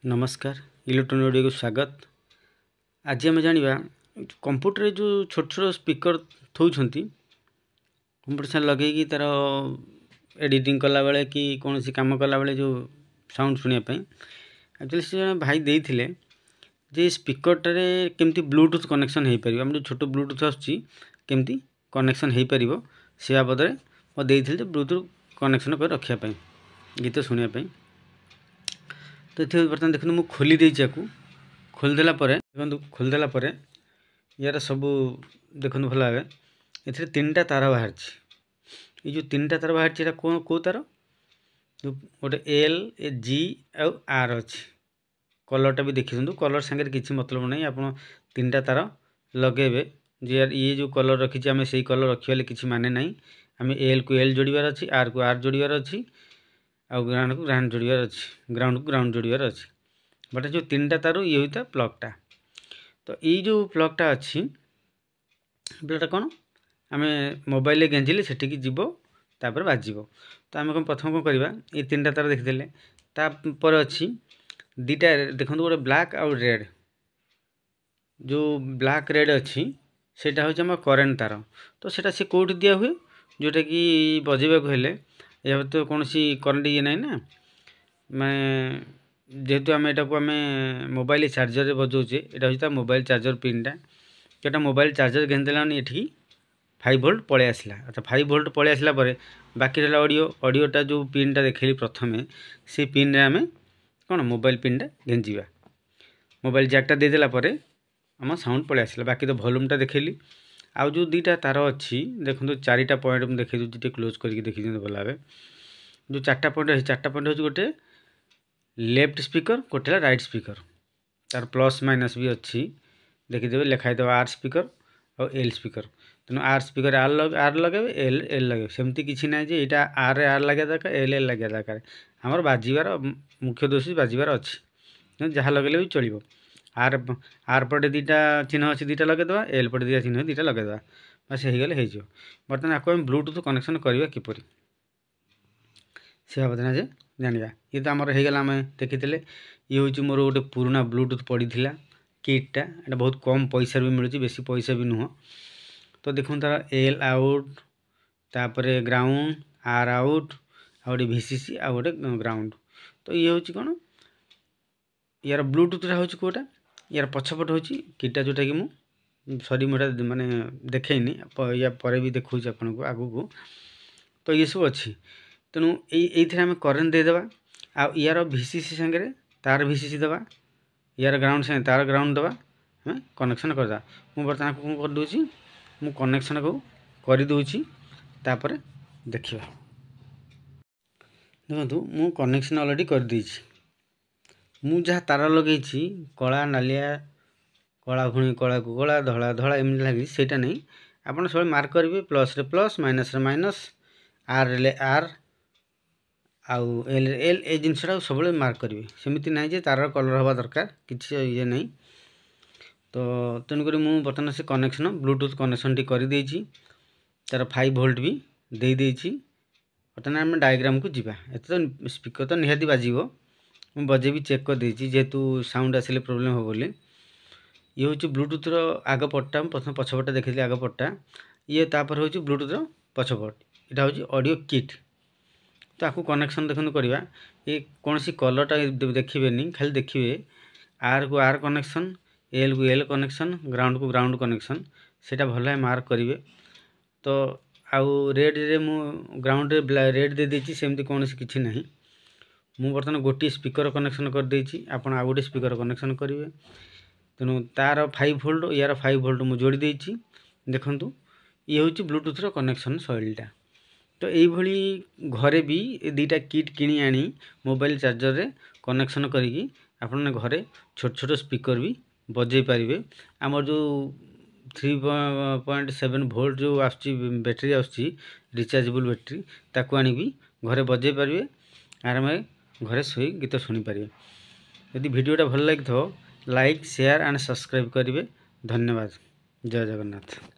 नमस्कार electronic audio को स्वागत। आज आम जाना कंप्यूटर जो छोट छोट स्पीकर थोड़ी कंप्यूटर से लगे तार एडिटिंग कला बेले कि कौन सी काम कला बेले जो साउंड शुणापी एक्चुअली से जन भाई देते जे स्पीकरटे केमती ब्लूटूथ कनेक्शन हो पार आम जो छोट ब्लूटूथ आसमती कनेक्शन हो पार से बाबद में देते ब्लूटूथ कनेक्शन कर रखापी गीत शुणापी। तो ये बर्तमान देखो मुझे खोली देची खोलदेला देखो खोलदेला यार सब देखो भल भाव ए तीन टा तार बाहर ये जो तीन टा तार बाहर कौन कौ तार जो गोटे एल जी आर अच्छी कलरटा भी देखी कलर सांगे किसी मतलब नहीं आप तीन टा तार लगेबे जे यार ये जो कलर रखी आम से कलर रखा किसी माने ना आम एल को एल जोड़ार अच्छी आर को आर जोड़ार अच्छी आउ ग्राउंड को ग्राउंड जोड़ार अच्छी ग्राउंड को ग्राउंड जोड़ार अच्छी बट जो तीन टा तार ये होता प्लगटा। तो ये जो प्लगटा अच्छी प्लगटा कौन आम मोबाइल गेंजिले सेठिकी जीव तापर बाजिब। तो आम कौन प्रथम कौन करवा ये तीन टा तार देखिदेले तापर अच्छी दीटा देखो गोटे ब्लैक आउ रेड जो ब्लैक रेड अच्छी सेटा हूँ आम करेन्ट तार। तो सेटा से कौटी दिया हुए जोटा कि बजेबा हेले या तो कौन सी करेन्ट ये ना ना मैं जेहेतु आम यहाँ आम मोबाइल चार्जर बजाऊे यहाँ हूँ मोबाइल चार्जर पिनटा जोटा मोबाइल चार्जर गेंदेला ये 5 वोल्ट पलि आसला। अच्छा 5 वोल्ट पलि आसला बाकी रहा ऑडियोटा जो पिनटा देखली प्रथम से पिन आम कौन मोबाइल पिनटा गेंजा मोबाइल जैकटा देदेला आम साउंड पलि आसला। बाकी तो वॉल्यूमटा देखली आउ जो दीटा तार अच्छी देखो चारिटा पॉइंट मुझे देखी दूसरी क्लोज करके देखी भल भाव जो चार्टा पॉइंट हूँ गोटे लेफ्ट स्पीकर गोटे राइट स्पीकर तार प्लस माइनस भी अच्छी देखीदेवे लिखाई देव आर स्पीकर और एल स्पीकर तेणु आर स्पीकर आर लगे एल एल लगे सेमती किसी ना जे यहाँ आर आर लगे दरकार एल एल लगे दरकार आमर बाजार मुख्य दोष बाजार अच्छी जहाँ लगे भी चलो आर आर पटे दीटा चिन्ह अच्छी दीटा लगेदेवा एल पटे दीटा चिन्ह दीटा लगेदेवा बस हो गले हो बर्तमान आपको आम ब्लूटूथ कनेक्शन करवा किपरि से बाबद जे जाना ये तो आमर हो गला आम देखी ये हूँ मोर गोटे पुराना ब्लूटूथ पड़ा किटा यहाँ बहुत कम पैसा भी मिलूँ बेसी पैसा भी नुह। तो देखो तार एल आउट तापर ग्राउंड आर आउट आ गए VCC आ गए ग्राउंड। तो ये हूँ कौन यार ब्लूटूथटा हूँ कौटा यार पछपट हूँ किटा जोटा कि सरी मुझे माने देखनी या पर भी देखा आपन को आगू को। तो ये सब अच्छी तेणु ये आम करेन्ट देदेवा आ यार VCC सांगे तार VCC दबा यार ग्राउंड सांगे तार ग्राउंड दबा हमें कनेक्शन करदा। मु बर्तमान कौन कर दूची मु कनेक्शन को कर दूची तापर देखिबा देखो मु कनेक्शन ऑलरेडी कर दीची मु जहाँ तार लगे कला नालिया कला खुणी कला को कला धला धला एमती लगी सेटा नहीं आपड़ सब मार्क करेंगे प्लस रे प्लस माइनस रे माइनस आर रे आर आउ एल एल ए जिनसा सब मार्क करेंगे सेमती ना जे तार कलर हवा दरकार किसी ये नहीं। तो तेणुक मुझे बर्तमान से कनेक्शन ब्लूटूथ कनेक्शन टी कर देछि तार 5 वोल्ट भी दे देछि। बर्तमान आम डायग्राम को जीवा एत तो स्पीकर तो निहाती बाजिबो मुझे बजे भी चेक कर देछि जेहेतु साउंड आसिले प्रोब्लेम हो बोली। ये हूँ ब्लूटूथ आग पट्टा प्रथम पछपटा देखी आग पट्टा ये तापर हूँ ब्लूटूथ पछपट यहाँ हूँ ऑडियो किट। तो आपको कनेक्शन देखो करवा ये कौन सी कलरटा देखिए खाली देखिए आर को आर कनेक्शन एल को एल कनेक्शन ग्राउंड को ग्राउंड कनेक्शन सेटा भल है मार्क करेंगे। तो आउ रेड रे मु ग्राउंड रे रेड दे देछि सेमती कौन सी किछि नहीं मु बर्तमान गोटे स्पीकर कनेक्शन कर देछि आपण आ गोटे स्पीकर कनेक्शन करेंगे। तेणु तार 5 वोल्ट यार 5 वोल्ट मुझे जोड़ी देछि देखंतु ये हूँ ब्लूटूथ कनेक्शन शैलीटा। तो यही घरे भी दीटा किट किणी आनी मोबाइल चार्जर रे कनेक्शन करिकी आपने घरे छोट छोट स्पीकर भी बजे पारे आमर जो 3.7 वोल्ट जो आसची बैटेरी आसची रिचार्जेबल बैटेरी ताकू आनी भी घरे बजे पारे आराम घरे सोई गीत शुणी पारे। यदि वीडियोटा भल लगी तो लाइक शेयर एंड सब्सक्राइब करेंगे। धन्यवाद। जय जगन्नाथ।